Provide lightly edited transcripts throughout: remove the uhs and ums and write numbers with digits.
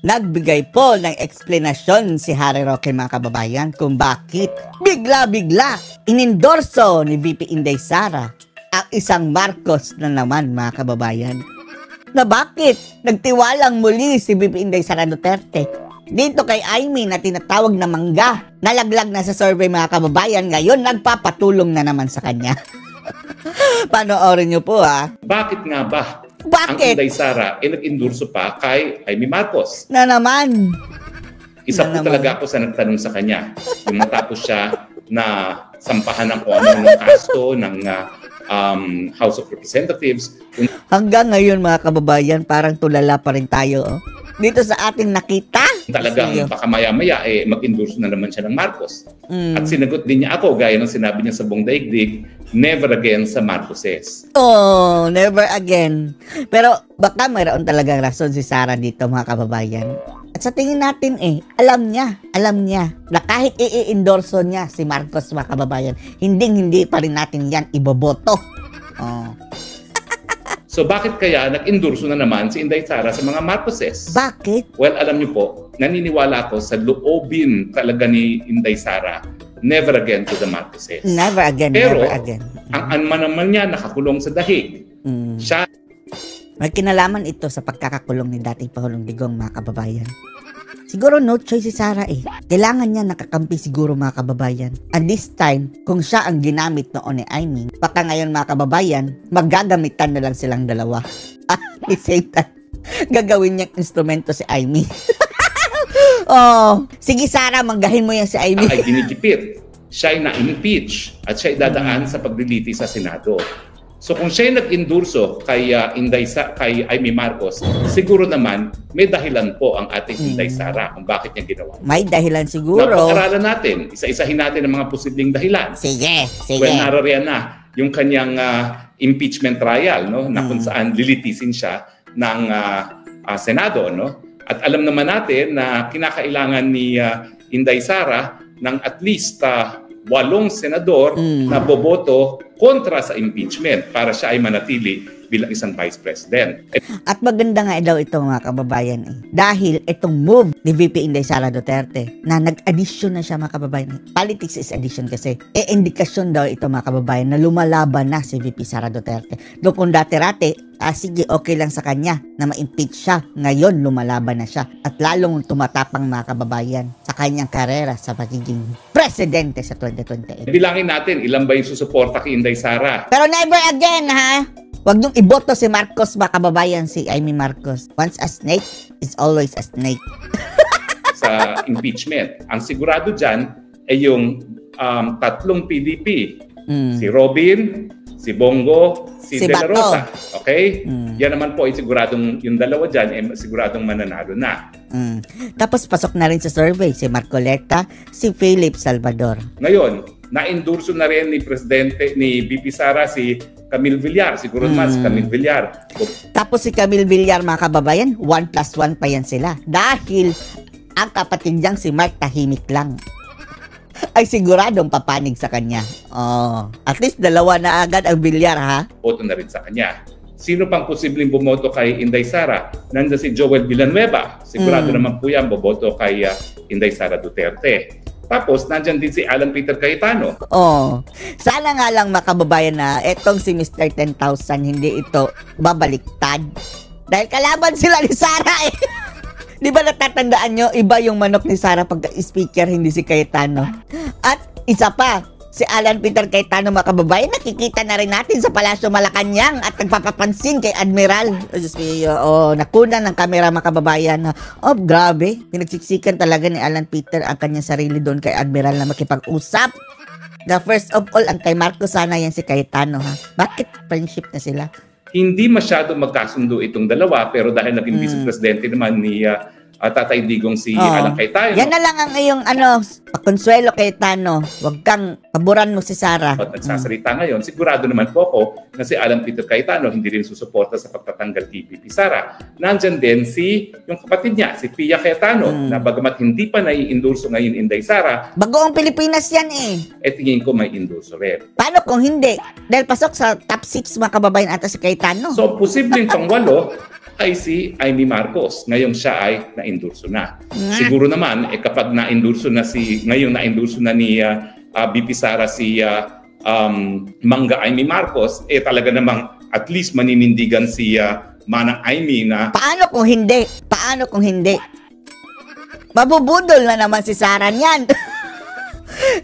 Nagbigay po ng eksplanasyon si Harry Roque mga kababayan kung bakit bigla-bigla inendorso ni VP Inday Sara ang isang Marcos na naman mga kababayan. Na bakit nagtiwalang muli si VP Inday Sara Duterte dito kay Amy na tinatawag na mangga, nalaglag na sa survey mga kababayan, ngayon nagpapatulong na naman sa kanya. Panoorin niyo po ha. Bakit nga ba? Bakit? Ang Inday Sara nag-endorso pa kay Amy Marcos. Na naman. Isa po talaga ako sa nagtanong sa kanya. Yung matapos siya na sampahan ng kung ano kaso ng House of Representatives. Hanggang ngayon mga kababayan, parang tulala pa rin tayo. Oh. Dito sa ating nakita. Talagang baka maya-maya mag-endorso na naman siya ng Marcos. At sinagot din niya ako, gaya ng sinabi niya sa buong daigdig, never again sa Marcoses. Oh, never again. Pero baka mayroon talagang rason si Sara dito mga kababayan. At sa tingin natin alam niya na kahit i-endorso niya si Marcos mga kababayan, hindi pa rin natin yan iboboto. Oh. So bakit kaya nag-endorso na naman si Inday Sara sa mga Marcoses? Bakit? Well, alam niyo po, naniniwala ako sa loobin talaga ni Inday Sara, never again to the Marcoses. Never again, pero, never again. Ang anman naman niya nakakulong sa dahig. Siya. May kinalaman ito sa pagkakakulong ni dating Pangulong Digong mga kababayan. Siguro no choice si Sara Kailangan niya nakakampi siguro mga kababayan. And this time, kung siya ang ginamit noon ni Amy, baka ngayon mga kababayan, maggagamitan na lang silang dalawa. Ni Satan. Gagawin niyang instrumento si Amy. Oh, sige Sara, manggahin mo yan si Amy. Ay ginikipit. Siya ay na-impeach at siya ay dadaan sa pagliliti sa Senado. So kung siya nag-endorso kay kay Amy Marcos, siguro naman may dahilan po ang ating Inday Sara kung bakit niya ginawa. May dahilan siguro. Napag-aralan natin, isa-isahin natin ang mga posibleng dahilan. Sige. Well, narariyan na yung kanyang impeachment trial, no, na kung saan lilitisin siya ng Senado, no? At alam naman natin na kinakailangan ni Inday Sara ng at least 8 senador na boboto kontra sa impeachment para siya ay manatili bilang isang vice president. At maganda nga daw ito mga kababayan dahil itong move ni VP Inday Sara Duterte na nag-addition na siya mga kababayan. Politics is addition kasi. Indikasyon daw ito mga kababayan na lumalaban na si VP Sara Duterte. Doon kung dati-rati, sige okay lang sa kanya na ma-impeach siya. Ngayon lumalaban na siya at lalong tumatapang mga kababayan sa kanyang karera sa pagiging presidente sa 2028. Bilangin natin ilan ba yung susuporta kay Inday Sara. Pero never again ha! Huwag niyong iboto si Marcos mga kababayan, si Amy Marcos. Once a snake is always a snake. Sa impeachment. Ang sigurado dyan ay yung tatlong PDP. Si Robin, si Bongo, si De La Rosa. Okay? Yan naman po ay siguradong yung dalawa dyan ay siguradong mananalo na. Tapos pasok na rin sa survey si Marcoleta, si Philip Salvador. Ngayon, na-endorso na rin ni Presidente, ni VP Sara si Camille Villar. Siguro naman si Camille Villar. Tapos si Camille Villar mga kababayan, 1+1 pa yan sila. Dahil ang kapatid niyang si Mark tahimik lang. Ay siguradong papanig sa kanya. Oh, at least dalawa na agad ang Villar ha. Boto na rin sa kanya. Sino pang posibleng bumoto kay Inday Sara? Nandiyan si Joel Villanueva. Sigurado naman po yan boboto kay Inday Sara Duterte. Tapos, nandyan din si Alan Peter Cayetano. Oh, sana nga lang makababayan na etong si Mr. 10,000 hindi ito babaliktad. Dahil kalaban sila ni Sara Di ba natatandaan nyo, iba yung manok ni Sara pagka speaker, hindi si Cayetano. At isa pa, si Alan Peter Cayetano mga kababayan, nakikita na rin natin sa Palasyo Malacanang at nagpapapansin kay Admiral. Nakuna ng kamera mga kababayan. Oh, grabe. Pinagsiksikan talaga ni Alan Peter ang kanyang sarili doon kay Admiral na makipag-usap. The first of all, ang kay Marcos sana yan si Cayetano ha. Bakit friendship na sila? Hindi masyado magkasundo itong dalawa pero dahil naging vice presidente naman ni Tatay Digong si Alan Cayetano. Yan na lang ang iyong Consuelo Cayetano. Huwag kang paboran mo si Sara. At nagsasalita ngayon, sigurado naman po ako na si Alan Peter Cayetano hindi rin susuporta sa pagtatanggal kay VP Sara. Nandyan din yung kapatid niya, si Pia Cayetano, na bagamat hindi pa nai-endorso ngayon Inday Sara. Bagoong Pilipinas yan tingin ko may endorso rin. Paano kung hindi? Dahil pasok sa top 6 mga kababayan ata si Cayetano. So, posibleng pang 8 ay si Amy Marcos. Ngayon siya ay na-endorso na. Siguro naman, kapag na-endorso na ngayong na-endorso na ni VP Sara si Mangga Amy Marcos, talaga namang at least maninindigan si Manang Amy na paano kung hindi? Paano kung hindi? Mabubudol na naman si Sara niyan.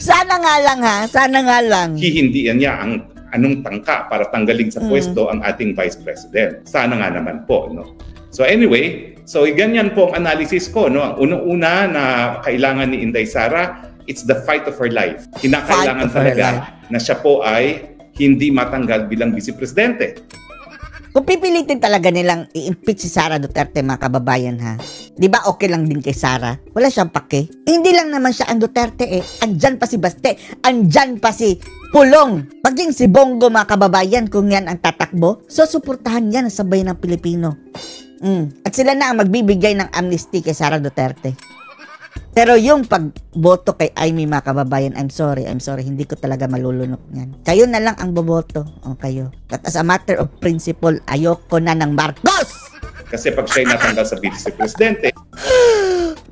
Sana nga lang ha, sana nga lang. hihindian niya ang anong tangka para tanggalin sa pwesto ang ating Vice President. Sana nga naman po, no? So anyway, ganyan po ang analysis ko, no? Ang unang-una na kailangan ni Inday Sara, it's the fight of her life. Kinakailangan talaga na siya po ay hindi matanggal bilang Vice Presidente. Kung pipilitin talaga nilang i-impeach si Sara Duterte, mga kababayan ha, di ba okay lang din kay Sara? Wala siyang pake. Hindi lang naman siya ang Duterte andyan pa si Baste, andyan pa si Pulong. Paging si Bongo, mga kababayan, kung yan ang tatakbo, so suportahan yan sa bayan ng Pilipino. At sila na ang magbibigay ng amnesty kay Sara Duterte. Pero yung pagboto kay Amy, mga kababayan, I'm sorry, hindi ko talaga malulunok yan. Kayo na lang ang boboto. O kayo. At as a matter of principle, ayoko na ng Marcos! Kasi pag siya'y natanggal sa Vice Presidente,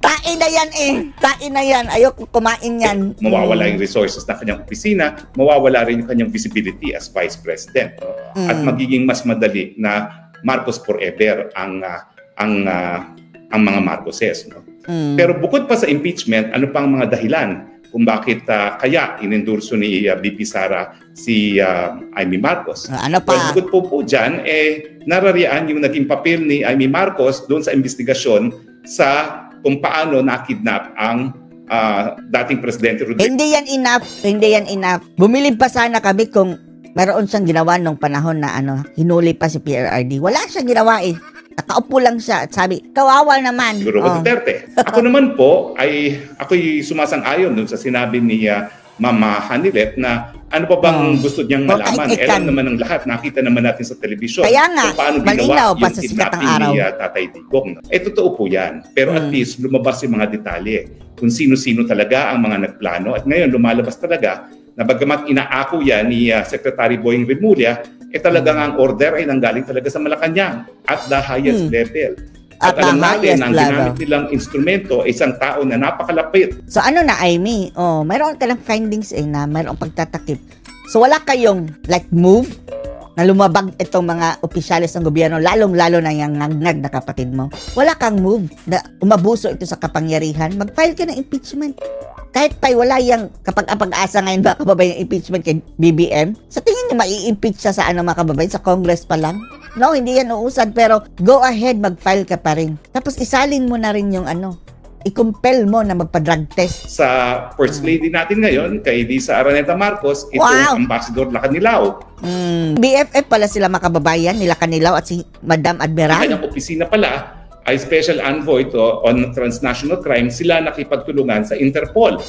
tain na yan tain na yan. Ayoko kumain yan. mawawala yung resources ng kanyang opisina, mawawala rin yung kanyang visibility as Vice President. At magiging mas madali na Marcos forever ang mga Marcoses. No? Pero bukod pa sa impeachment, ano pang mga dahilan kung bakit kaya inendorso ni VP Sara si Amy Marcos? Ano pa? Well, bukod po dyan, narariyan yung naging papel ni Amy Marcos doon sa investigasyon sa kung paano nakidnap ang dating Presidente Rodrigo. Hindi yan enough. Bumili pa sana kami kung meron siyang ginawa nung panahon na hinuli pa si PRRD. Wala siyang ginawa Nakaupo lang siya at sabi, kawawa naman. Siguro Duterte. Ako naman po, ako'y sumasang-ayon dun sa sinabi ni Mama Hanilet na ano pa bang gusto niyang malaman. Alam naman ng lahat, nakita naman natin sa telebisyon. Kaya nga, kung paano malinaw ginawa pa yung sa sikat ng kidnapping araw. ni Tatay Digong. Totoo po yan. Pero at least lumabas yung mga detalye kung sino-sino talaga ang mga nagplano. At ngayon lumalabas talaga na bagamat inaako yan ni Secretary Boying Remulla, talagang ang order ay nanggaling talaga sa Malacanang at the highest level. At alam natin na ang ginamit nilang instrumento ay isang tao na napakalapit. So ano na, Amy? Mayroon ka lang findings na mayroong pagtatakip. So wala kayong move na lumabag itong mga opisyalis ng gobyerno, lalong-lalo na yung ngag na kapatid mo. Wala kang move na umabuso ito sa kapangyarihan. Mag-file ka ng impeachment. Kahit pa'y wala yung kapag asa ngayon ba kababayan yung impeachment kay BBM, sa tingin nyo mai-impeach siya sa mga kababayan, sa Congress pa lang? No, hindi yan uusad, pero go ahead, mag-file ka pa rin. Tapos isalin mo na rin yung i-compel mo na magpa-drug test. Sa First Lady natin ngayon, kay Lisa Araneta Marcos, itong Ambassador Lacanilao. BFF pala sila mga kababayan, nila Lacanilao at si Madam Admiral. Ang kanyang opisina pala ay Special Envoy on Transnational Crime, sila nakipagtulungan sa Interpol.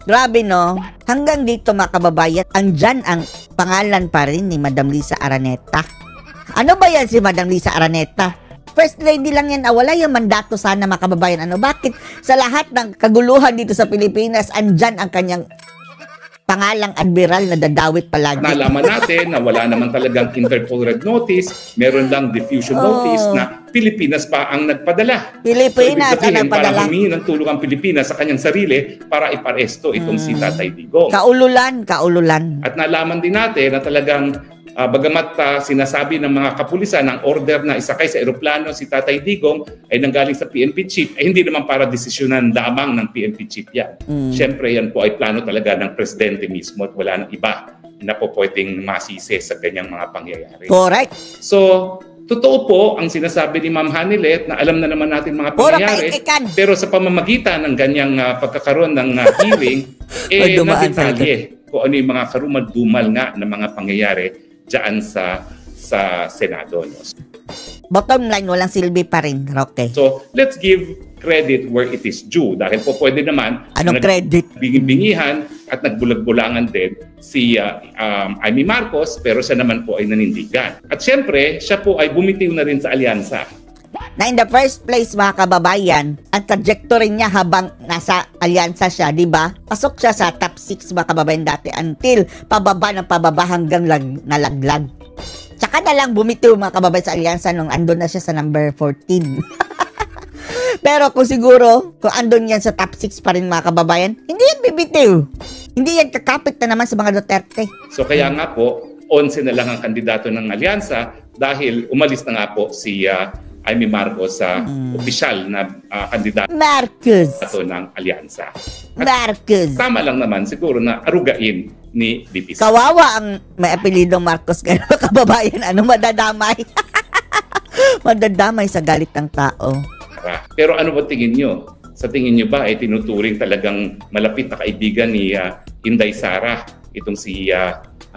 Grabe no, hanggang dito mga kababayan, andyan ang pangalan pa rin ni Madam Lisa Araneta. Ano ba yan si Madam Lisa Araneta? First Lady lang yan, wala yung mandato sana mga kababayan. Bakit sa lahat ng kaguluhan dito sa Pilipinas, andyan ang kanyang pangalang admiral na dadawit palagi. Nalaman natin na wala naman talagang Interpol Red Notice, meron lang diffusion notice na Pilipinas pa ang nagpadala. Pilipinas so, ang nagpadala. Para humingi ng tulong ang Pilipinas sa kanyang sarili para iparesto itong si Tatay Digong. Kaululan. At nalaman din natin na talagang bagamat sinasabi ng mga kapulisan ang order na isakay sa eroplano si Tatay Digong ay nanggaling sa PNP chief, hindi naman para desisyonan lamang ng PNP chief yan. Siyempre yan po ay plano talaga ng presidente mismo at wala nang iba na po pwedeng masisi sa ganyang mga pangyayari. Correct. So, totoo po ang sinasabi ni Ma'am Hanilet na alam na naman natin mga pangyayari, pero sa pamamagitan ng ganyang pagkakaroon ng hearing, nadetalye kung ano yung mga karumal-dumal nga na mga pangyayari dyan sa Senado. Bottom line, walang silbi pa rin, Roque. So, let's give credit where it is due. Dahil po pwede naman anong credit? Bingi-bingihan at nagbulag-bulangan din si Amy Marcos, pero siya naman po ay nanindigan. At syempre, siya po ay bumitiw na rin sa alyansa. Na in the first place, mga kababayan, ang trajectory niya habang nasa alyansa siya, di ba? Pasok siya sa top 6, mga kababayan dati, until pababa ng pababa hanggang nalaglag. Tsaka na lang bumitiw mga kababayan sa alyansa nung andun na siya sa number 14. Pero kung siguro, kung andun yan sa top 6 pa rin mga kababayan, hindi yan bibitiw. Hindi yan kakapit na naman sa mga Duterte. So kaya nga po, 11 na lang ang kandidato ng alyansa dahil umalis na nga po si Amy Marcos sa opisyal na kandidato Marcos. ng alyansa. Marcos. Tama lang naman siguro na arugain ni VP Sara. Kawawa ang may apelidong Marcos kaya kababayan. Ano madadamay? Madadamay sa galit ng tao. Pero ano ba tingin nyo? Sa tingin nyo ba ay tinuturing talagang malapit na kaibigan ni Inday Sara itong si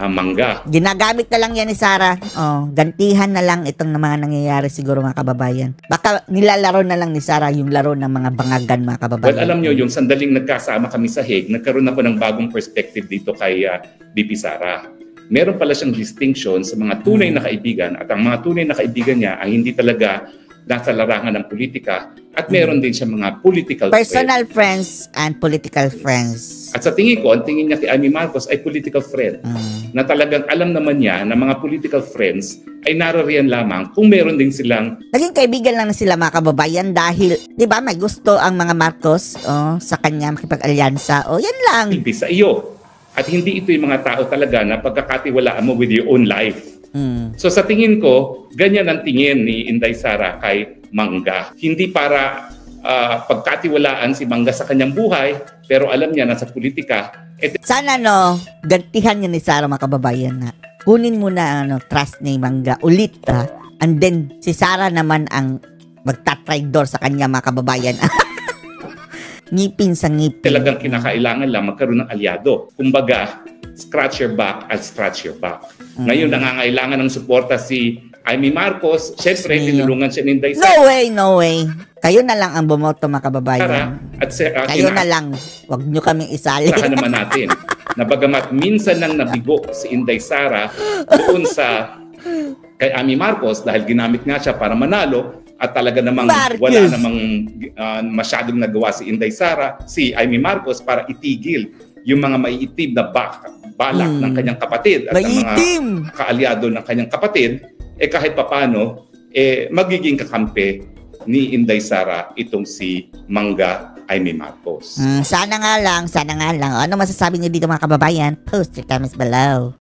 Mangga? Ginagamit na lang yan ni Sara. Oh, gantihan na lang itong mga nangyayari siguro mga kababayan. Baka nilalaro na lang ni Sara yung laro ng mga bangagan mga kababayan. Well, alam nyo, yung sandaling nagkasama kami sa Hague, nagkaroon ako ng bagong perspective dito kay VP Sara. Meron pala siyang distinction sa mga tunay na kaibigan at ang mga tunay na kaibigan niya ay hindi talaga nasa larangan ng politika at meron din siya mga political personal friends and political friends. At sa tingin ko, ang tingin niya kay Amy Marcos ay political friend na talagang alam naman niya na mga political friends ay narariyan lamang kung meron din silang naging kaibigan lang na sila mga kababayan dahil, di ba, may gusto ang mga Marcos sa kanya makipag-alyansa. Yan lang. silbi sa iyo. At hindi ito yung mga tao talaga na pagkakatiwalaan mo with your own life. So sa tingin ko, ganyan ang tingin ni Inday Sara kay Mangga. Hindi para pagkatiwalaan si Mangga sa kanyang buhay, pero alam niya na sa politika. Sana gantihan niya ni Sara mga kababayan na kunin mo na trust ni Mangga ulit and then si Sara naman ang magtatraidor sa kanya mga kababayan. Ngipin sa ngipin. Talagang kinakailangan lang magkaroon ng alyado. Kumbaga, scratch your back at scratch your back. Ngayon, nangangailangan ng suporta si Amy Marcos. Siyempre, tinulungan siya ni Inday Sara. No way. Kayo na lang ang bumoto mga kababayan. At kayo na lang. Huwag nyo kaming isali. Saka naman natin. Na bagamat minsan nang nabigo si Inday Sara doon sa kay Amy Marcos dahil ginamit nga siya para manalo at talaga namang wala namang masyadong nagawa si Inday Sara, si Amy Marcos para itigil yung mga maiitim na balak ng kanyang kapatid at ng mga kaalyado ng kanyang kapatid, kahit papano, magiging kakampi ni Inday Sara itong si Mangga Amy Marcos. Sana nga lang. Ano masasabi niyo dito mga kababayan? Post your comments below.